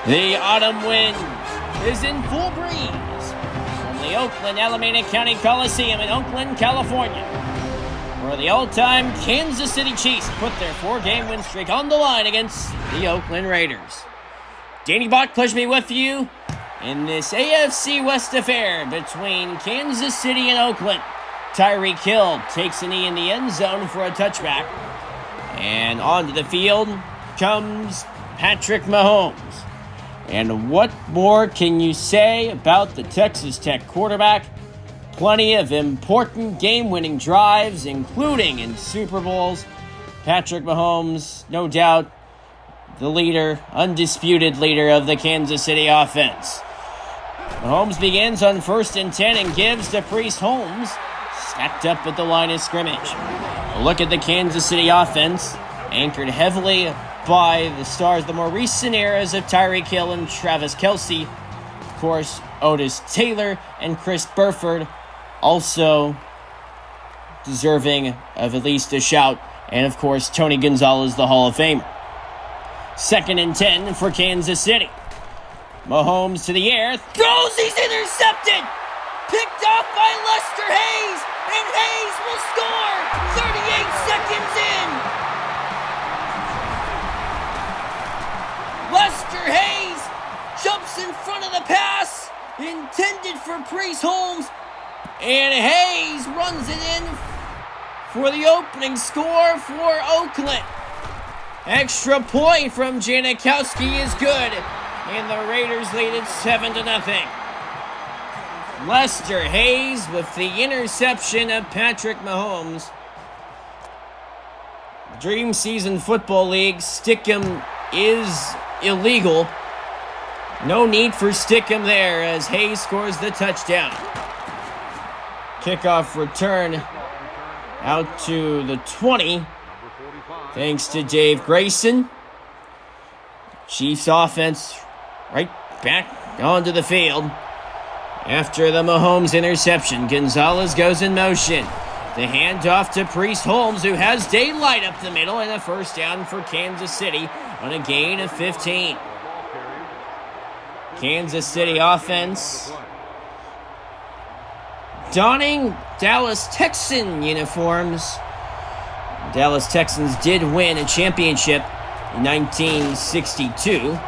The autumn wind is in full breeze from the Oakland Alameda County Coliseum in Oakland, California, where the all-time Kansas City Chiefs put their 4-game win streak on the line against the Oakland Raiders. Danny Bach pleasure to be with you in this AFC West affair between Kansas City and Oakland. Tyreek Hill takes a knee in the end zone for a touchback. And onto the field comes Patrick Mahomes. And what more can you say about the Texas Tech quarterback? Plenty of important game-winning drives, including in Super Bowls. Patrick Mahomes, no doubt, the leader, undisputed leader of the Kansas City offense. Mahomes begins on 1st and 10 and gives to Priest Holmes, stacked up at the line of scrimmage. A look at the Kansas City offense, anchored heavily by the stars, the more recent eras of Tyreek Hill and Travis Kelce. Of course, Otis Taylor and Chris Burford, also deserving of at least a shout. And of course, Tony Gonzalez, the Hall of Famer. 2nd and 10 for Kansas City. Mahomes to the air, throws, he's intercepted! Picked off by Lester Hayes, and Hayes will score 38 seconds in! Lester Hayes jumps in front of the pass, intended for Priest Holmes, and Hayes runs it in for the opening score for Oakland. Extra point from Janikowski is good, and the Raiders lead it 7-0. Lester Hayes with the interception of Patrick Mahomes. Dream Season Football League, Stickum is illegal. No need for Stickum there as Hayes scores the touchdown. Kickoff return out to the 20. Thanks to Dave Grayson. Chiefs offense right back onto the field. After the Mahomes interception, Gonzalez goes in motion. The handoff to Priest Holmes, who has daylight up the middle, and a first down for Kansas City on a gain of 15. Kansas City offense donning Dallas Texan uniforms. Dallas Texans did win a championship in 1962.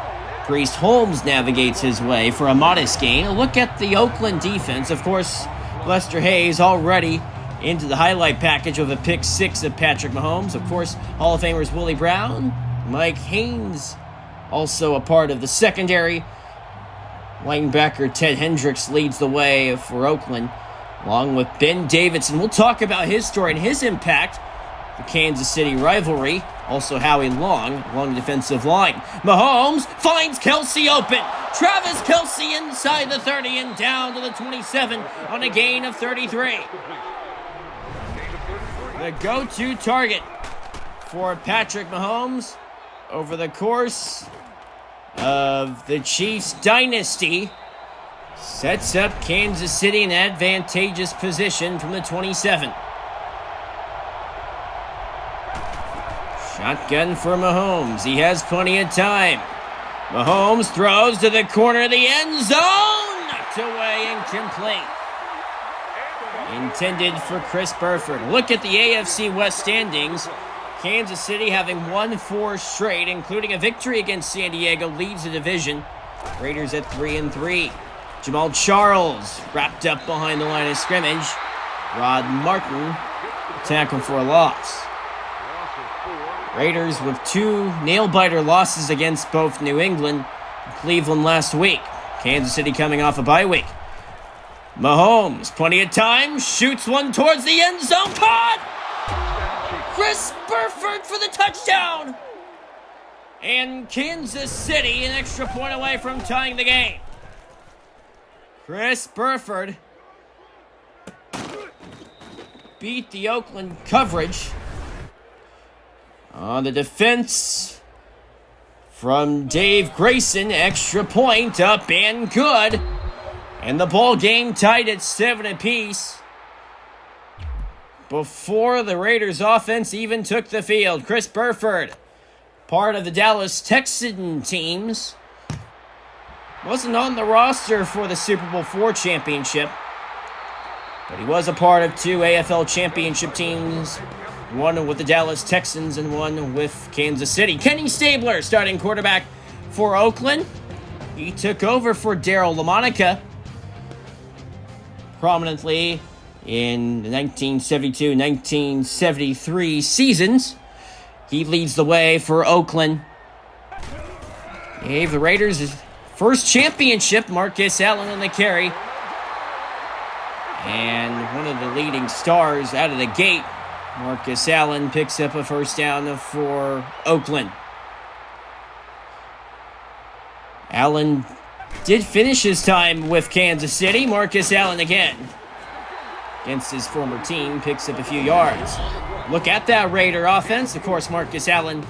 Priest Holmes navigates his way for a modest gain. A look at the Oakland defense. Of course, Lester Hayes already into the highlight package with a pick 6 of Patrick Mahomes. Of course, Hall of Famers Willie Brown, Mike Haynes, also a part of the secondary. Linebacker Ted Hendricks leads the way for Oakland, along with Ben Davidson. We'll talk about his story and his impact, the Kansas City rivalry. Also Howie Long along the defensive line. Mahomes finds Kelce open. Travis Kelce inside the 30 and down to the 27 on a gain of 33. The go-to target for Patrick Mahomes over the course of the Chiefs dynasty sets up Kansas City in an advantageous position from the 27. Shotgun for Mahomes. He has plenty of time. Mahomes throws to the corner of the end zone. Knocked away, incomplete. Intended for Chris Burford. Look at the AFC West standings. Kansas City, having won 4 straight, including a victory against San Diego, leads the division. Raiders at 3-3. Jamal Charles wrapped up behind the line of scrimmage. Rod Martin tackled for a loss. Raiders with 2 nail-biter losses against both New England and Cleveland last week. Kansas City coming off a bye week. Mahomes, plenty of time, shoots one towards the end zone. Caught! Chris Burford for the touchdown! And Kansas City an extra point away from tying the game. Chris Burford beat the Oakland coverage. On the defense from Dave Grayson, extra point up and good. And the ball game tied at 7 apiece before the Raiders offense even took the field. Chris Burford, part of the Dallas Texan teams, Wasn't on the roster for the Super Bowl IV championship, but he was a part of 2 AFL championship teams, one with the Dallas Texans and one with Kansas City. Kenny Stabler, starting quarterback for Oakland. He took over for Daryl LaMonica prominently in the 1972-1973 seasons. He leads the way for Oakland. Gave the Raiders his first championship. Marcus Allen on the carry. And one of the leading stars out of the gate, Marcus Allen, picks up a first down for Oakland. Allen did finish his time with Kansas City. Marcus Allen again, against his former team, picks up a few yards. Look at that Raider offense. Of course, Marcus Allen,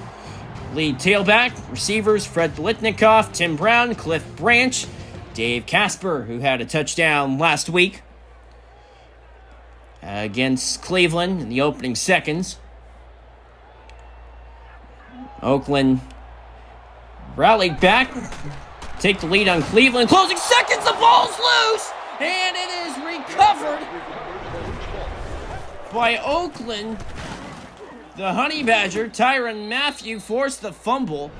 lead tailback. Receivers, Fred Biletnikoff, Tim Brown, Cliff Branch, Dave Casper, who had a touchdown last week against Cleveland in the opening seconds. Oakland rallied back, take the lead on Cleveland. Closing seconds, the ball's loose, and it is recovered by Oakland. The Honey Badger, Tyrann Mathieu, forced the fumble.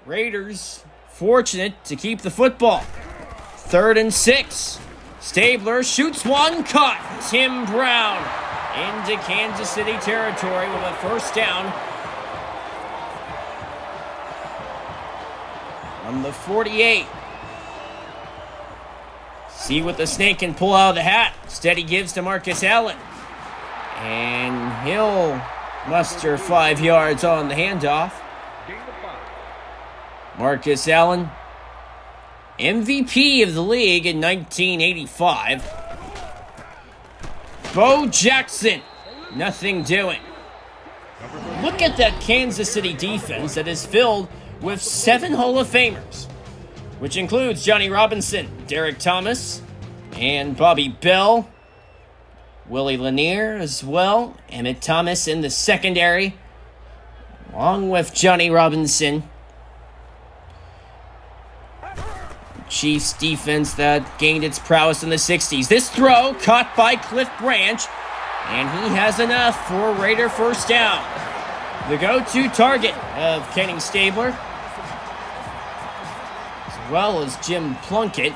Raiders fortunate to keep the football. 3rd and 6. Stabler shoots one, caught. Tim Brown into Kansas City territory with a first down on the 48. See what the snake can pull out of the hat. Steady gives to Marcus Allen. And he'll muster 5 yards on the handoff. Marcus Allen, MVP of the league in 1985. Bo Jackson, nothing doing. Look at that Kansas City defense that is filled with 7 Hall of Famers, which includes Johnny Robinson, Derek Thomas, and Bobby Bell. Willie Lanier as well. Emmett Thomas in the secondary, along with Johnny Robinson. Chiefs defense that gained its prowess in the 60s. This throw caught by Cliff Branch, and he has enough for Raider first down. The go-to target of Kenny Stabler, as well as Jim Plunkett.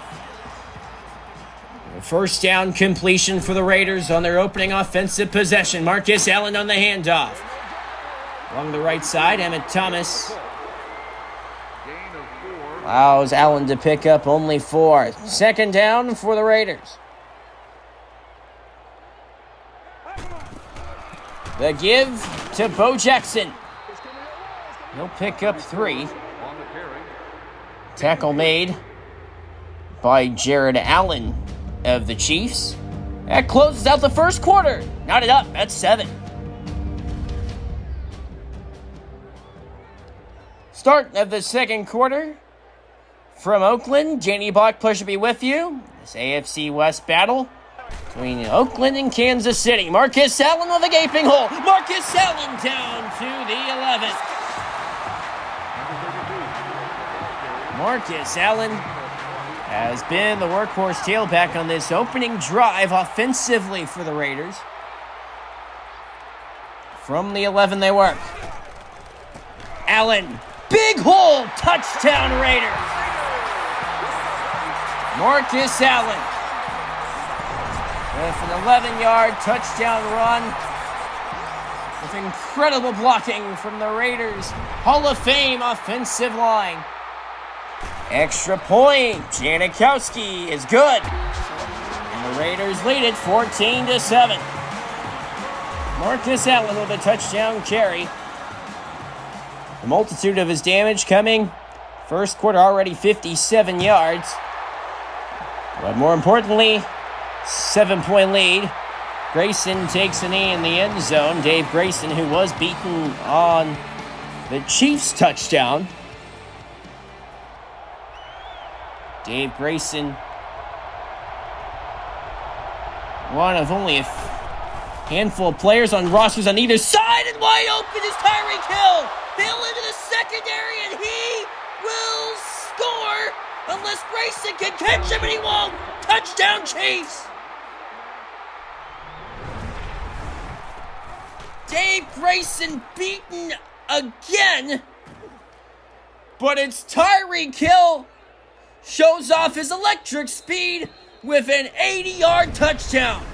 First down completion for the Raiders on their opening offensive possession. Marcus Allen on the handoff. Along the right side, Emmett Thomas allows Allen to pick up only 4. 2nd down for the Raiders. The give to Bo Jackson. He'll pick up 3. Tackle made by Jared Allen of the Chiefs. That closes out the first quarter. Knotted up at 7. Start of the second quarter from Oakland. Janie Bach, pleasure to be with you. This AFC West battle between Oakland and Kansas City. Marcus Allen with a gaping hole. Marcus Allen down to the 11. Marcus Allen has been the workhorse tailback on this opening drive offensively for the Raiders. From the 11 they work. Allen, big hole, touchdown Raiders. Marcus Allen with an 11-yard touchdown run with incredible blocking from the Raiders' Hall of Fame offensive line. Extra point, Janikowski is good. And the Raiders lead it 14-7. Marcus Allen with a touchdown carry. The multitude of his damage coming. First quarter already 57 yards. But more importantly, 7-point lead. Grayson takes a knee in the end zone. Dave Grayson, who was beaten on the Chiefs' touchdown. Dave Grayson, one of only a handful of players on rosters on either side, and wide open is Tyreek Hill. Hill into the secondary, and he will unless Grayson can catch him, and he won't. Touchdown, Chiefs. Dave Grayson beaten again, but it's Tyreek Hill shows off his electric speed with an 80-yard touchdown.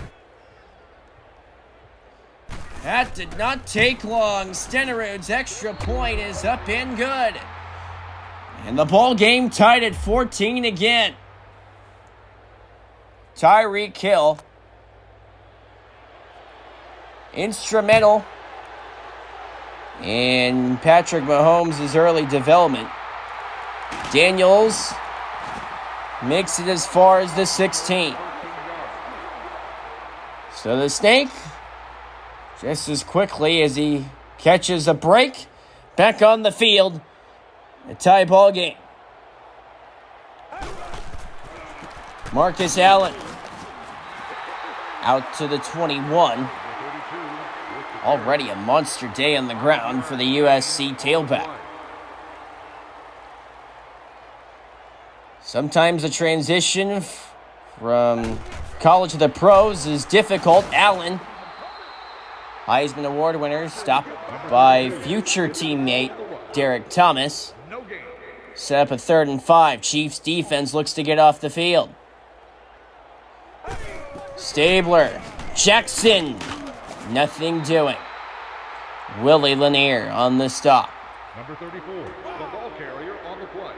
That did not take long. Stenerud's extra point is up and good. And the ball game tied at 14 again. Tyreek Hill, instrumental in Patrick Mahomes' early development. Daniels makes it as far as the 16. So the Snake, just as quickly as he catches a break, back on the field. A tie ball game. Marcus Allen out to the 21. Already a monster day on the ground for the USC tailback. Sometimes the transition from college to the pros is difficult. Allen, Heisman Award winner, stopped by future teammate Derek Thomas. Set up a 3rd and 5. Chiefs defense looks to get off the field. Stabler, Jackson, nothing doing. Willie Lanier on the stop. Number 34, the ball carrier on the play.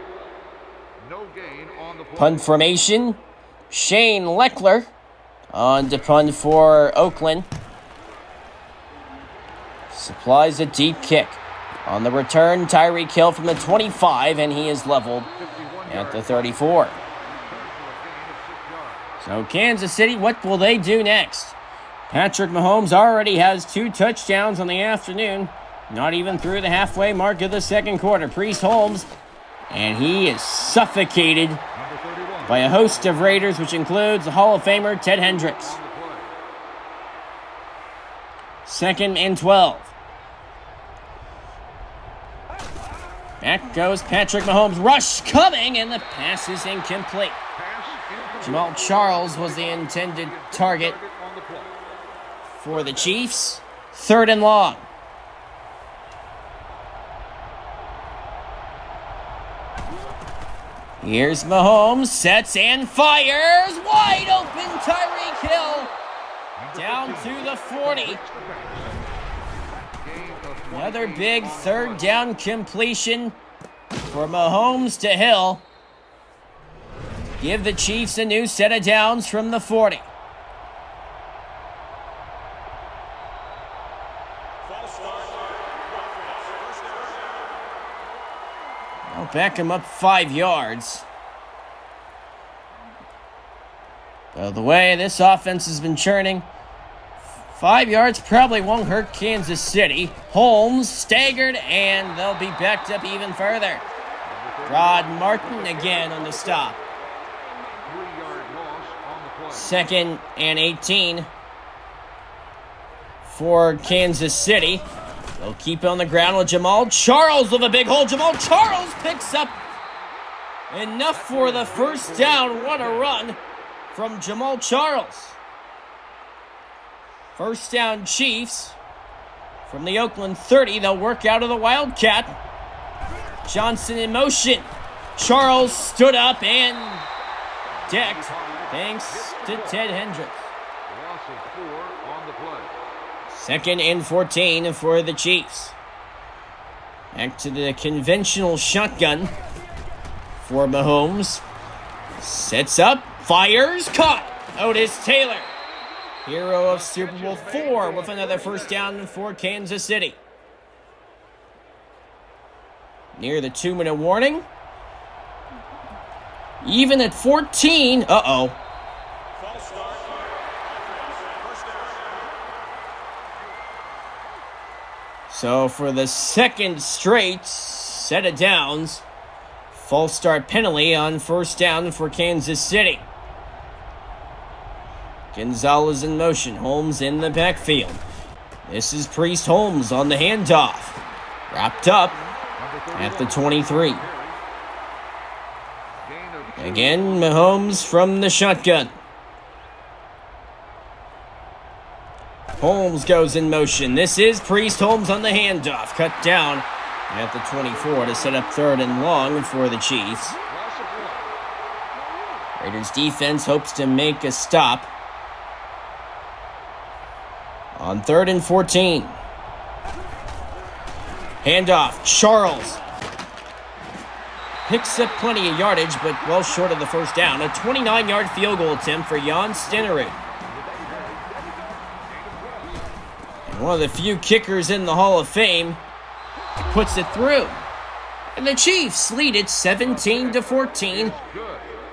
No gain on the play. Punt formation. Shane Leckler on to punt for Oakland. Supplies a deep kick. On the return, Tyreek Hill from the 25, and he is leveled at the 34. So Kansas City, what will they do next? Patrick Mahomes already has 2 touchdowns on the afternoon. Not even through the halfway mark of the second quarter. Priest Holmes, and he is suffocated by a host of Raiders, which includes the Hall of Famer Ted Hendricks. 2nd and 12. Back goes Patrick Mahomes. Rush coming, and the pass is incomplete. Jamal Charles was the intended target for the Chiefs. 3rd and long. Here's Mahomes, sets and fires. Wide open Tyreek Hill. Down to the 40. Another big 3rd down completion for Mahomes to Hill. Give the Chiefs a new set of downs from the 40. I'll back him up 5 yards. The way this offense has been churning, 5 yards probably won't hurt Kansas City. Holmes staggered, and they'll be backed up even further. Rod Martin again on the stop. 2nd and 18 for Kansas City. They'll keep on the ground with Jamal Charles with a big hole. Jamal Charles picks up enough for the 1st down. What a run from Jamal Charles. 1st down Chiefs from the Oakland 30. They'll work out of the Wildcat. Johnson in motion. Charles stood up and decked thanks to Ted Hendricks. Loss of 4 on the play. 2nd and 14 for the Chiefs. Back to the conventional shotgun for Mahomes. Sets up, fires, caught. Otis Taylor, hero of Super Bowl IV, with another 1st down for Kansas City. Near the 2-minute warning. Even at 14, So for the 2nd straight set of downs, false start penalty on 1st down for Kansas City. Gonzalez in motion, Holmes in the backfield. This is Priest Holmes on the handoff. Wrapped up at the 23. Again, Mahomes from the shotgun. Holmes goes in motion. This is Priest. Holmes on the handoff. Cut down at the 24 to set up 3rd and long for the Chiefs. Raiders defense hopes to make a stop on 3rd and 14. Handoff. Charles picks up plenty of yardage, but well short of the first down. A 29-yard field goal attempt for Jan Stenerud. One of the few kickers in the Hall of Fame puts it through. And the Chiefs lead it 17-14.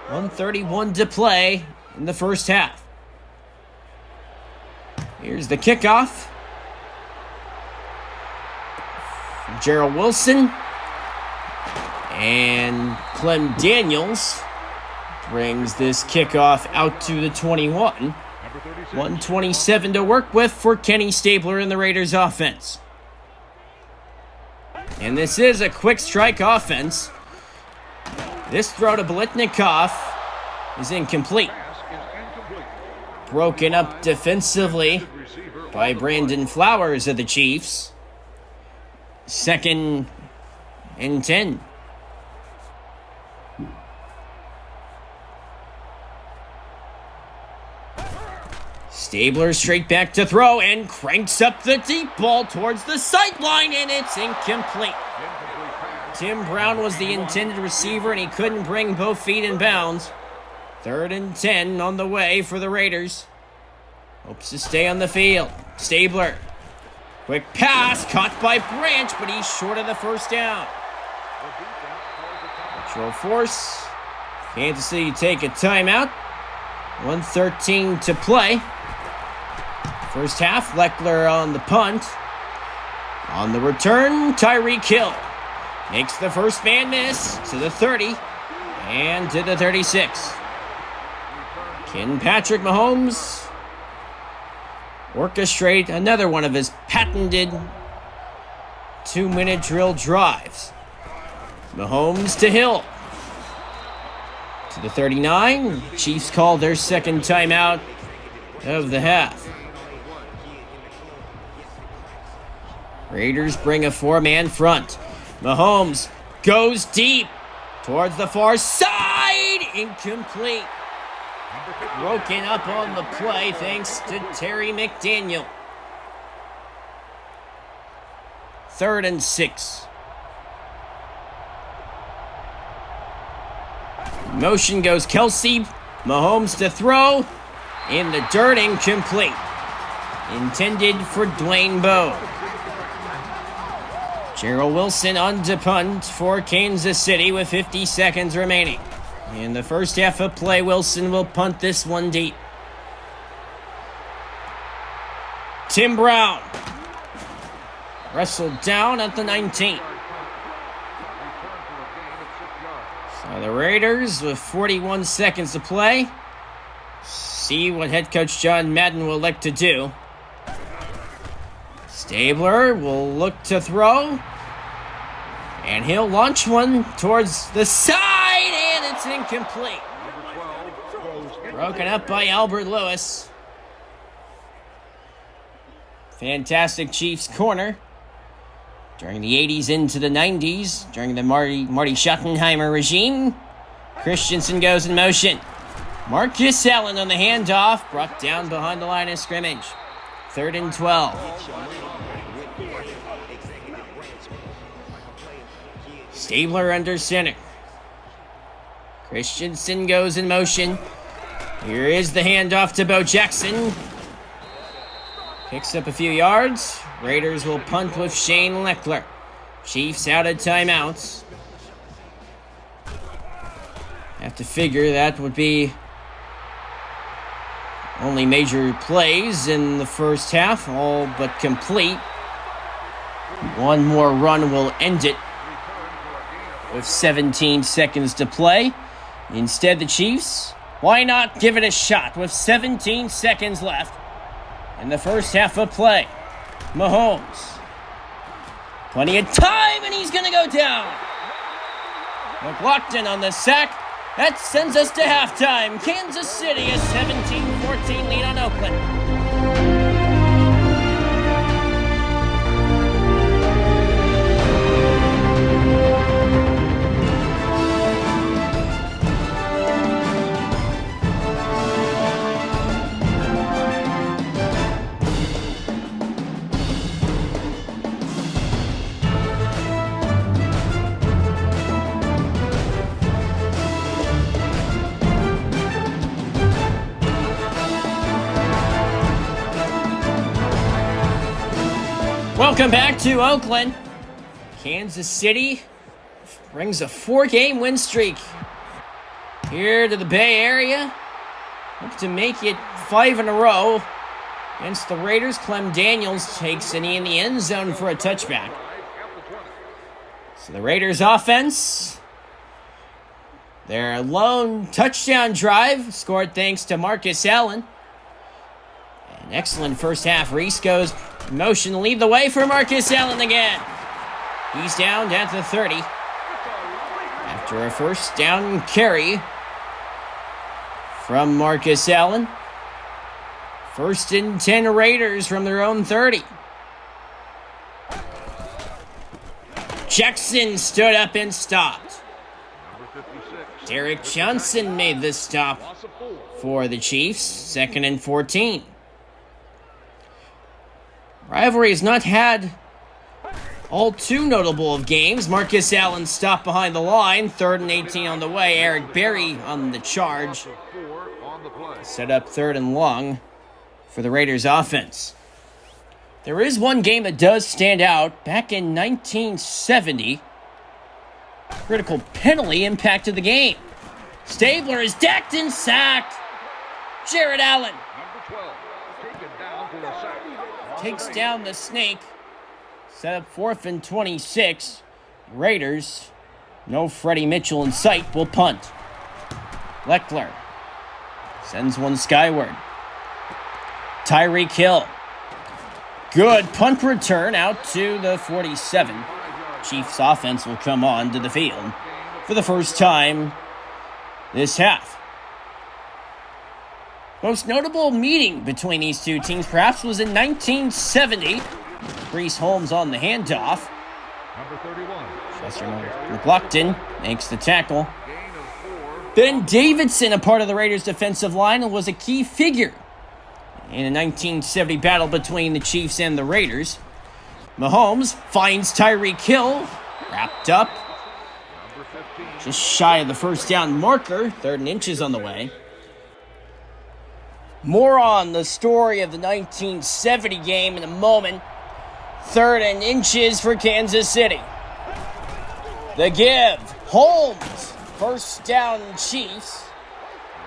1:31 to play in the first half. Here's the kickoff. From Gerald Wilson. And Clem Daniels brings this kickoff out to the 21. 1:27 to work with for Kenny Stabler and the Raiders offense. And this is a quick strike offense. This throw to Biletnikoff is incomplete. Broken up defensively by Brandon Flowers of the Chiefs. 2nd and 10. Stabler straight back to throw and cranks up the deep ball towards the sideline, and it's incomplete. Tim Brown was the intended receiver, and he couldn't bring both feet in bounds. 3rd and 10 on the way for the Raiders. Hopes to stay on the field. Stabler. Quick pass, caught by Branch, but he's short of the first down. Control force. Kansas City take a timeout. 1:13 to play. First half, Leckler on the punt. On the return, Tyreek Hill makes the first man miss to the 30 and to the 36. Patrick Mahomes orchestrate another one of his patented 2-minute drill drives. Mahomes to Hill. To the 39. Chiefs call their second timeout of the half. Raiders bring a 4-man front. Mahomes goes deep towards the far side. Incomplete. Broken up on the play thanks to Terry McDaniel. 3rd and 6. Motion goes Kelsey. Mahomes to throw. In the dirt, incomplete. Intended for Dwayne Bowe. Gerald Wilson on to punt for Kansas City with 50 seconds remaining. In the first half of play, Wilson will punt this one deep. Tim Brown wrestled down at the 19. So the Raiders with 41 seconds to play. See what head coach John Madden will elect to do. Stabler will look to throw. And he'll launch one towards the side, and it's incomplete. Broken up by Albert Lewis. Fantastic Chiefs corner. During the 80s into the 90s, during the Marty Schottenheimer regime, Christensen goes in motion. Marcus Allen on the handoff, brought down behind the line of scrimmage. 3rd and 12. Stabler under center. Christensen goes in motion. Here is the handoff to Bo Jackson. Picks up a few yards. Raiders will punt with Shane Leckler. Chiefs out of timeouts. Have to figure that would be only major plays in the first half, all but complete. One more run will end it with 17 seconds to play. Instead, the Chiefs, why not give it a shot with 17 seconds left in the first half of play? Mahomes. Plenty of time, and he's going to go down. McLaughlin on the sack. That sends us to halftime. Kansas City a 17-14 lead on Oakland. Welcome back to Oakland. Kansas City brings a 4-game win streak here to the Bay Area. Look to make it 5 in a row against the Raiders. Clem Daniels takes it in the end zone for a touchback. So the Raiders offense, their lone touchdown drive scored thanks to Marcus Allen. An excellent first half. Reese goes motion to lead the way for Marcus Allen again. He's down at the 30 after a first down carry from Marcus Allen. 1st and 10 Raiders from their own 30. Jackson stood up and stopped. Derek Johnson made the stop for the Chiefs. 2nd and 14. Rivalry has not had all too notable of games. Marcus Allen stopped behind the line. 3rd and 18 on the way. Eric Berry on the charge. Set up 3rd and long for the Raiders offense. There is one game that does stand out. Back in 1970, critical penalty impacted the game. Stabler is decked and sacked. Jared Allen takes down the snake. Set up 4th and 26. Raiders, no Freddie Mitchell in sight, will punt. Leckler sends one skyward. Tyreek Hill. Good punt return out to the 47. Chiefs offense will come on to the field for the first time this half. Most notable meeting between these two teams perhaps was in 1970. Brees Holmes on the handoff. Number 31. Chester McLaughlin makes the tackle. Ben Davidson, a part of the Raiders' defensive line, and was a key figure in a 1970 battle between the Chiefs and the Raiders. Mahomes finds Tyreek Hill, wrapped up, just shy of the first down marker. 3rd and inches on the way. More on the story of the 1970 game in a moment. 3rd and inches for Kansas City. The give. Holmes. First down Chiefs.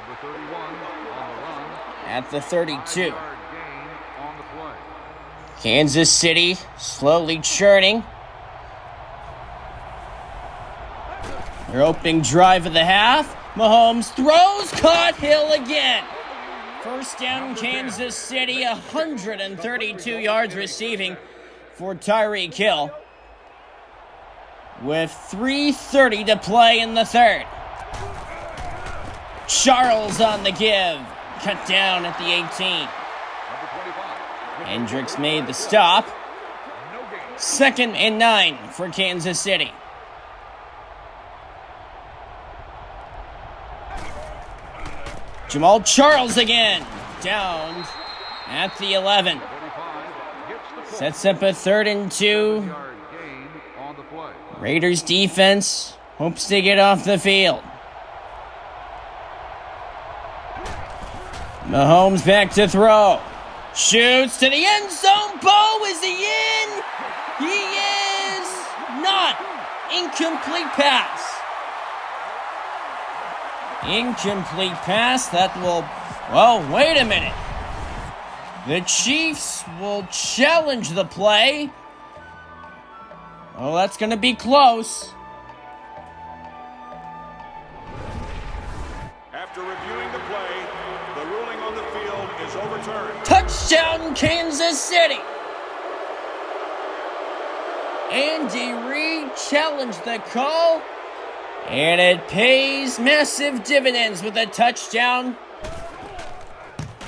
Number 31 on the run. At the 32. Gain on the play. Kansas City slowly churning. Their opening drive of the half. Mahomes throws. Caught Hill again. First down Kansas City. 132 yards receiving for Tyreek Hill, with 3:30 to play in the 3rd. Charles on the give. Cut down at the 18. Hendricks made the stop. 2nd and 9 for Kansas City. Jamal Charles again. Down at the 11. Sets up a 3rd and 2. Raiders defense hopes to get off the field. Mahomes back to throw. Shoots to the end zone. Bo, is he in? He is not. Incomplete pass. Incomplete pass. That will... Well, wait a minute. The Chiefs will challenge the play. Oh, that's going to be close. After reviewing the play, the ruling on the field is overturned. Touchdown, Kansas City. Andy Reid challenged the call. And it pays massive dividends with a touchdown.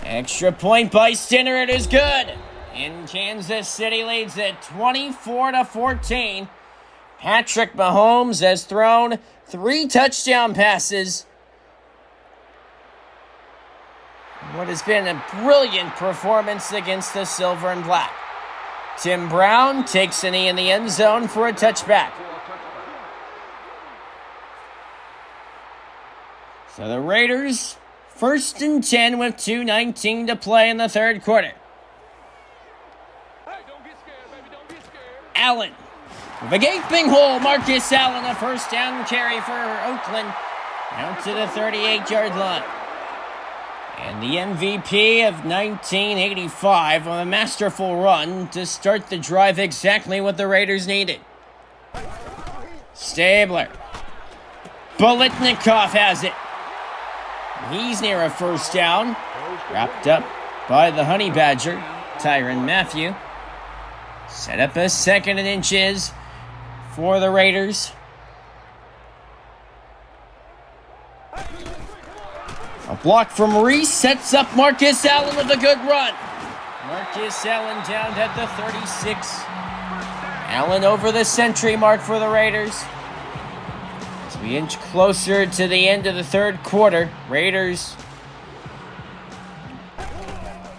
Extra point by Stinner. It is good. And Kansas City leads it 24-14. Patrick Mahomes has thrown 3 touchdown passes. What has been a brilliant performance against the Silver and Black. Tim Brown takes a knee in the end zone for a touchback. So the Raiders, 1st and 10 with 2:19 to play in the third quarter. Allen with a gaping hole. Marcus Allen, a first down carry for Oakland, out to the 38-yard line. And the MVP of 1985 on a masterful run to start the drive, exactly what the Raiders needed. Stabler. Bolitnikov has it. He's near a first down. Wrapped up by the Honey Badger, Tyrann Mathieu. Set up a 2nd and inches for the Raiders. A block from Reese sets up Marcus Allen with a good run. Marcus Allen down at the 36. Allen over the century mark for the Raiders. As we inch closer to the end of the third quarter, Raiders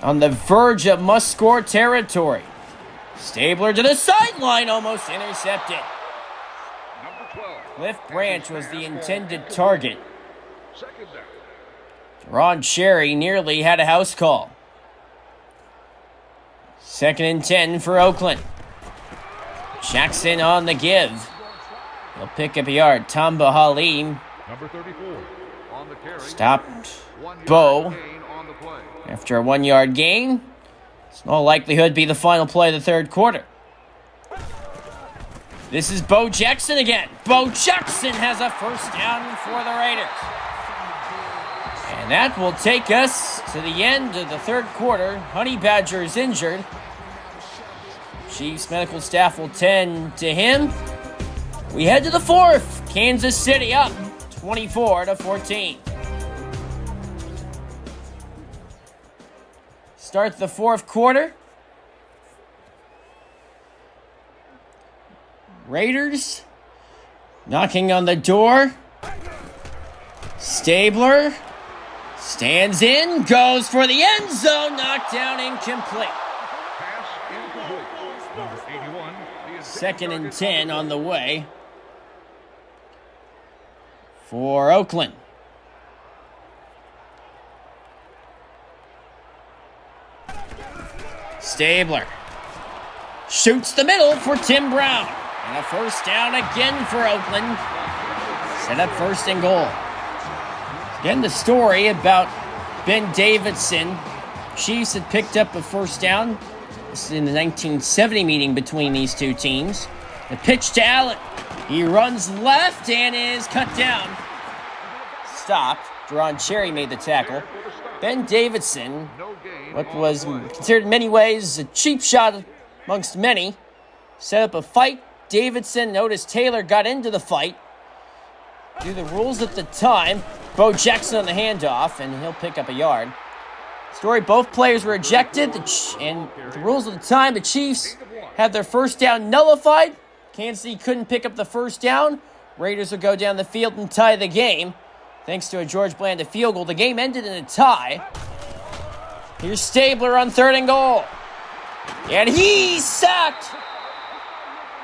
on the verge of must-score territory. Stabler to the sideline, almost intercepted. Cliff Branch was the intended target. Ron Cherry nearly had a house call. 2nd and 10 for Oakland. Jackson on the give. He'll pick up a yard. Tamba Halim stopped Bo after a 1-yard gain. It's in all likelihood be the final play of the third quarter. This is Bo Jackson again. Bo Jackson has a first down for the Raiders. And that will take us to the end of the third quarter. Honey Badger is injured. Chiefs medical staff will tend to him. We head to the fourth. Kansas City up 24-14. Start the fourth quarter. Raiders knocking on the door. Stabler stands in, goes for the end zone, knocked down, incomplete. 2nd and 10 on the way for Oakland. Stabler shoots the middle for Tim Brown. And a first down again for Oakland. Set up 1st and goal. Again, the story about Ben Davidson. Chiefs had picked up a first down. This is in the 1970 meeting between these two teams. The pitch to Allen. He runs left and is cut down. Stopped. Ron Cherry made the tackle. Ben Davidson, what was considered in many ways a cheap shot amongst many, set up a fight. Davidson noticed Taylor got into the fight. Due to the rules at the time, Bo Jackson on the handoff, and he'll pick up a yard. Story, both players were ejected, and the rules at the time, the Chiefs had their first down nullified. Kansas City couldn't pick up the first down. Raiders would go down the field and tie the game. Thanks to a George Blanda field goal, the game ended in a tie. Here's Stabler on 3rd and goal. And he's sacked.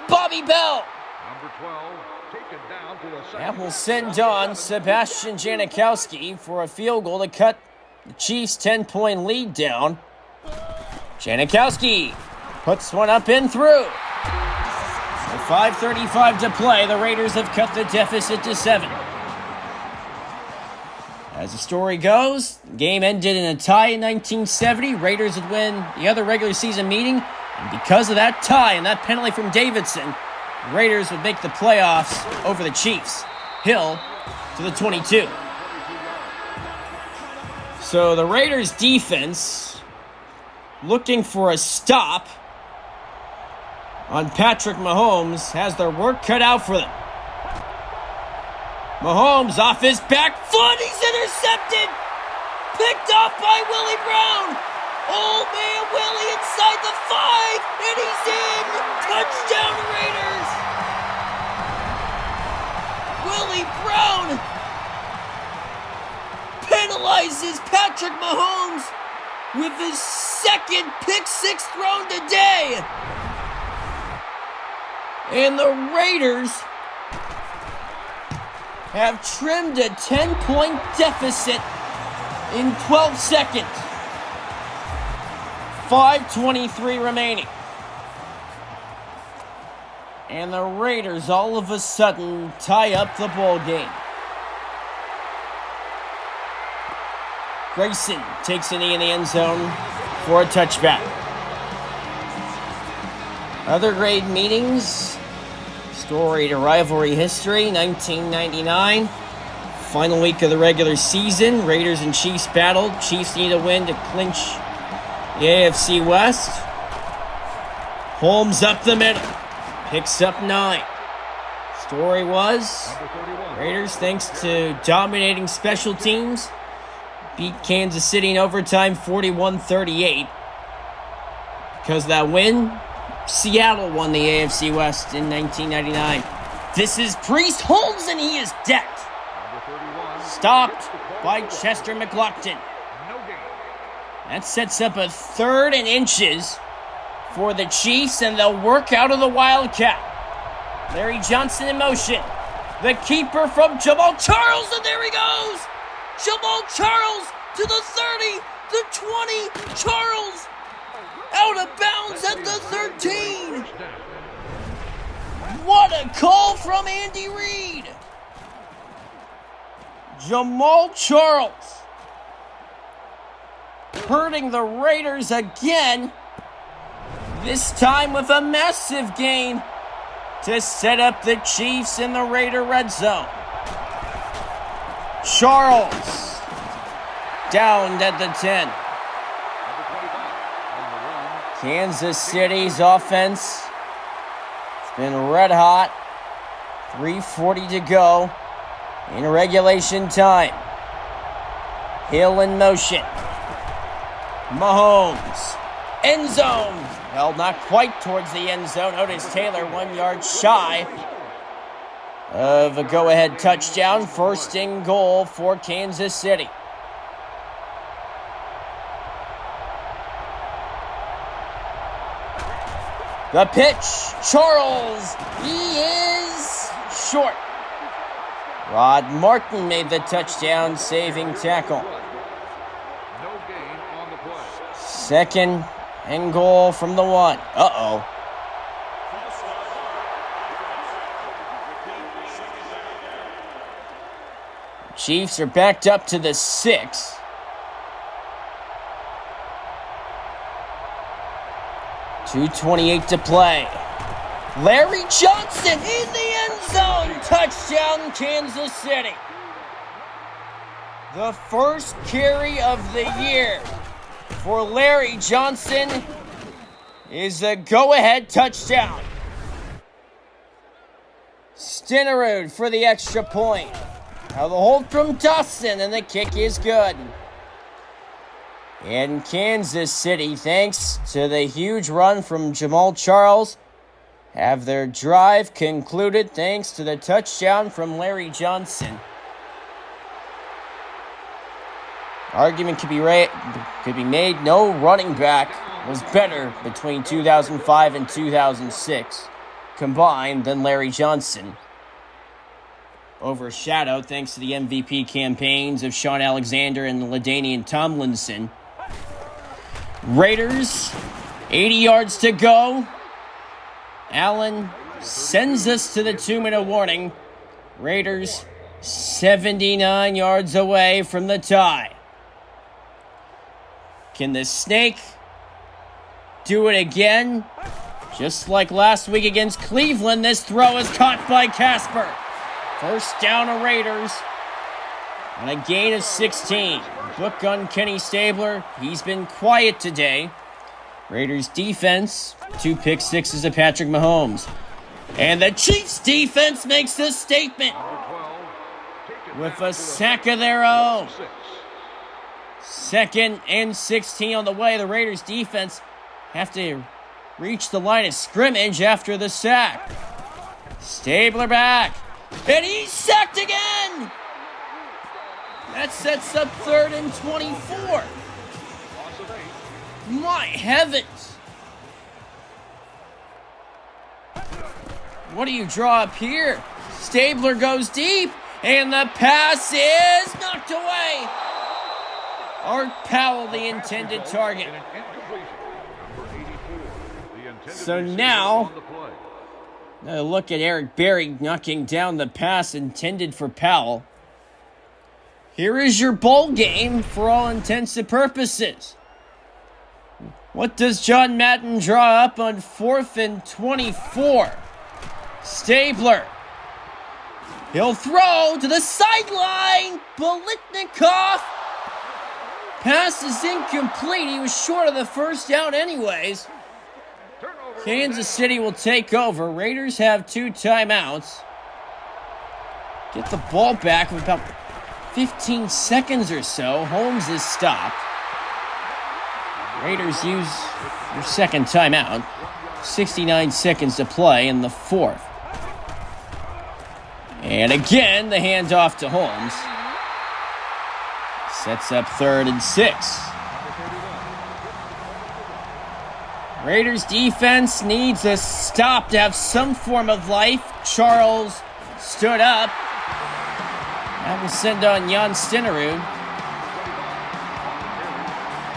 Bobby Bell. Number 12, taken down to the That will send on Sebastian Janikowski for a field goal to cut the Chiefs' 10-point lead down. Janikowski puts one up and through. With 5:35 to play, the Raiders have cut the deficit to 7. As the story goes, the game ended in a tie in 1970. Raiders would win the other regular season meeting. And because of that tie and that penalty from Davidson, the Raiders would make the playoffs over the Chiefs. Hill to the 22. So the Raiders defense looking for a stop on Patrick Mahomes has their work cut out for them. Mahomes off his back foot. He's intercepted. Picked off by Willie Brown. Old man Willie inside the 5. And he's in. Touchdown Raiders. Willie Brown penalizes Patrick Mahomes with his second pick six thrown today. And the Raiders have trimmed a 10-point deficit in 12 seconds. 5:23 remaining. And the Raiders all of a sudden tie up the ball game. Grayson takes a knee in the end zone for a touchback. Other grade meetings. Storied rivalry history, 1999. Final week of the regular season. Raiders and Chiefs battled. Chiefs need a win to clinch the AFC West. Holmes up the middle. Picks up 9. Story was, Raiders, thanks to dominating special teams, beat Kansas City in overtime 41-38. Because of that win, Seattle won the AFC West in 1999. This is Priest Holmes, and he is decked. Stopped by Chester McLaughlin. That sets up a 3rd and inches for the Chiefs, and they'll work out of the Wildcat. Larry Johnson in motion. The keeper from Jamal Charles, and there he goes! Jamal Charles to the 30, the 20, Charles out of bounds at the 13. What a call from Andy Reid. Jamal Charles hurting the Raiders again, this time with a massive gain to set up the Chiefs in the Raider red zone. Charles downed at the 10. Kansas City's offense has been red hot. 3:40 to go in regulation time. Hill in motion. Mahomes. End zone. Well, not quite towards the end zone. Otis Taylor 1 yard shy of a go-ahead touchdown. 1st and goal for Kansas City. The pitch, Charles, he is short. Rod Martin made the touchdown, saving tackle. No gain on the play. 2nd and goal from the 1. Uh-oh. Chiefs are backed up to the 6. .228 to play. Larry Johnson in the end zone. Touchdown, Kansas City. The first carry of the year for Larry Johnson is a go-ahead touchdown. Stenerud for the extra point. Now the hold from Dawson, and the kick is good. In Kansas City, thanks to the huge run from Jamal Charles, have their drive concluded thanks to the touchdown from Larry Johnson. Argument could be made no running back was better between 2005 and 2006 combined than Larry Johnson. Overshadowed thanks to the MVP campaigns of Sean Alexander and LaDainian Tomlinson. Raiders, 80 yards to go. Allen sends us to the 2-minute warning. Raiders, 79 yards away from the tie. Can the Snake do it again? Just like last week against Cleveland, this throw is caught by Casper. 1st down to Raiders on a gain of 16. Book on Kenny Stabler. He's been quiet today. Raiders defense, 2 pick sixes of Patrick Mahomes. And the Chiefs defense makes a statement. with a sack of their own. 2nd and 16 on the way. The Raiders defense have to reach the line of scrimmage after the sack. Stabler back, and he's sacked again. That sets up 3rd and 24. My heavens. What do you draw up here? Stabler goes deep, and the pass is knocked away. Art Powell, the intended target. So now, another look at Eric Berry knocking down the pass intended for Powell. Here is your bowl game for all intents and purposes. What does John Madden draw up on 4th and 24? Stabler. He'll throw to the sideline. Bolitnikoff. Pass is incomplete. He was short of the first down anyways. Kansas City will take over. Raiders have 2 timeouts. Get the ball back with about 15 seconds or so. Holmes is stopped. Raiders use their 2nd timeout. 69 seconds to play in the 4th. And again, the handoff to Holmes. Sets up 3rd and 6. Raiders defense needs a stop to have some form of life. Charles stood up. That will send on Jan Stenerud.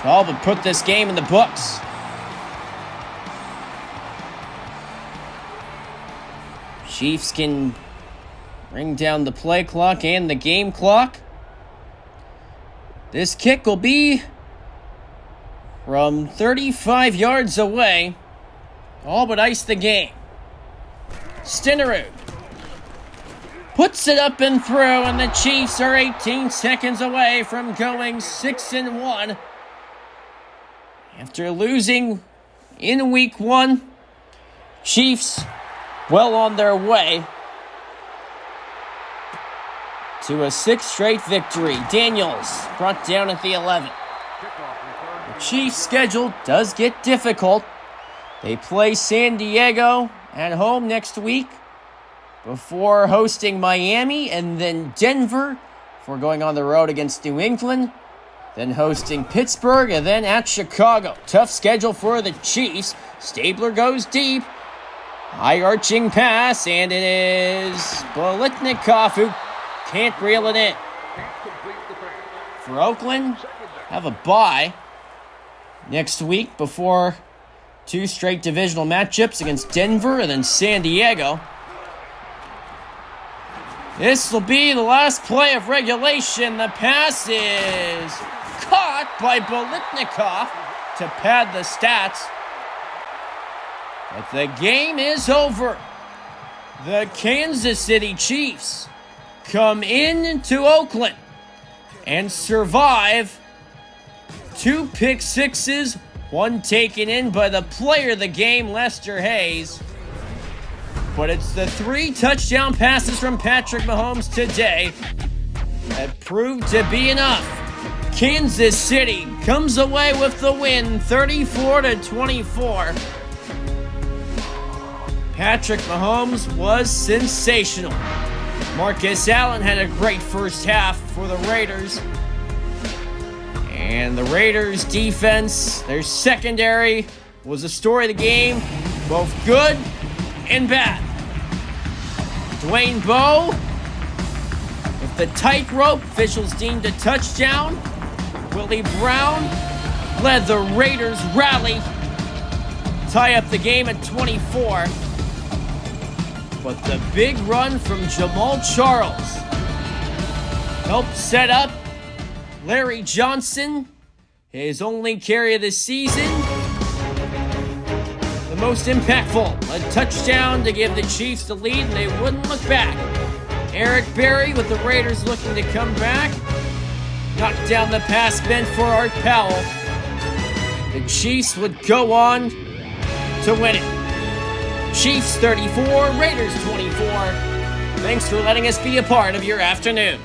All but put this game in the books. Chiefs can bring down the play clock and the game clock. This kick will be from 35 yards away. All but ice the game. Stenerud puts it up and through, and the Chiefs are 18 seconds away from going 6-1. After losing in week 1, Chiefs well on their way to a 6th straight victory. Daniels brought down at the 11. The Chiefs' schedule does get difficult. They play San Diego at home next week before hosting Miami, and then Denver before going on the road against New England, then hosting Pittsburgh, and then at Chicago. Tough schedule for the Chiefs. Stabler goes deep. High arching pass, and it is Bolitnikoff who can't reel it in. For Oakland, have a bye next week before 2 straight divisional matchups against Denver and then San Diego. This will be the last play of regulation. The pass is caught by Bolitnikoff to pad the stats. But the game is over. The Kansas City Chiefs come into Oakland and survive 2 pick sixes, one taken in by the player of the game, Lester Hayes. But it's the 3 touchdown passes from Patrick Mahomes today that proved to be enough. Kansas City comes away with the win, 34-24. Patrick Mahomes was sensational. Marcus Allen had a great first half for the Raiders. And the Raiders' defense, their secondary, was the story of the game, both good and bad. Dwayne Bowe, with the tightrope, officials deemed a touchdown. Willie Brown led the Raiders rally, tie up the game at 24. But the big run from Jamal Charles helped set up Larry Johnson, his only carry of the season. The most impactful, a touchdown to give the Chiefs the lead, and they wouldn't look back. Eric Berry, with the Raiders looking to come back, knocked down the pass meant for Art Powell. The Chiefs would go on to win it. Chiefs 34, Raiders 24. Thanks for letting us be a part of your afternoon.